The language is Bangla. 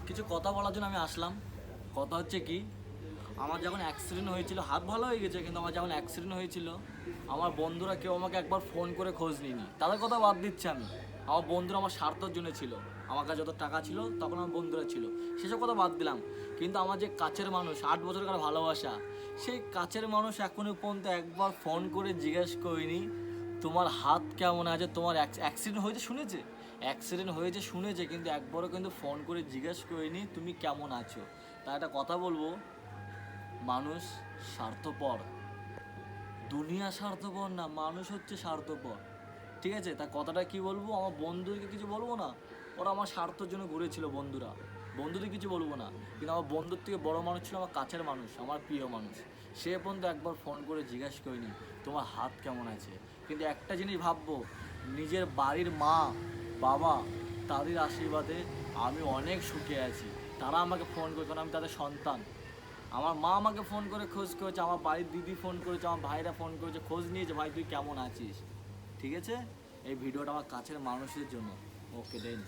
কিছু কথা বলার জন্য আমি আসলাম। কথা হচ্ছে কি, আমার যখন অ্যাক্সিডেন্ট হয়েছিল, হাত ভালো হয়ে গেছে, কিন্তু আমার যখন অ্যাক্সিডেন্ট হয়েছিল আমার বন্ধুরা কেউ আমাকে একবার ফোন করে খোঁজ নিইনি। তাদের কথা বাদ দিচ্ছি আমি, আমার বন্ধুরা আমার স্বার্থের জন্য ছিল। আমার কাছে যত টাকা ছিল তখন আমার বন্ধুরা ছিল, সেসব কথা বাদ দিলাম। কিন্তু আমার যে কাছের মানুষ, 8 বছরকার ভালোবাসা, সেই কাছের মানুষ এখনও পর্যন্ত একবার ফোন করে জিজ্ঞেস করিনি তোমার হাত কেমন আছে, তোমার অ্যাক্সিডেন্ট হয়েছে শুনেছে, অ্যাক্সিডেন্ট হয়েছে শুনেছে, কিন্তু একবারও কিন্তু ফোন করে জিজ্ঞেস করিনি তুমি কেমন আছো। তা একটা কথা বলবো, মানুষ স্বার্থপর, দুনিয়া স্বার্থপর না, মানুষ হচ্ছে স্বার্থপর। ঠিক আছে, তা কথাটা কি বলবো, আমার বন্ধুদেরকে কিছু বলবো না, ওরা আমার স্বার্থের জন্য ঘুরেছিল বন্ধুরা, বন্ধুদের কিছু বলবো না। কিন্তু আমার বন্ধুর থেকে বড় মানুষ ছিল আমার কাছের মানুষ, আমার প্রিয় মানুষ, সে পর্যন্ত একবার ফোন করে জিজ্ঞেস করিনি তোমার হাত কেমন আছে। কিন্তু একটা জিনিস ভাববো, নিজের বাড়ির মা বাবা তাদের আশীর্বাদে আমি অনেক সুখে আছি। তারা আমাকে ফোন করে, কারণ আমি তাদের সন্তান। আমার মা আমাকে ফোন করে খোঁজ করেছে, আমার বাড়ির দিদি ফোন করেছে, আমার ভাইরা ফোন করেছে, খোঁজ নিয়েছে ভাই তুই কেমন আছিস। ঠিক আছে, এই ভিডিওটা আমার কাছের মানুষের জন্য। ওকে দেন।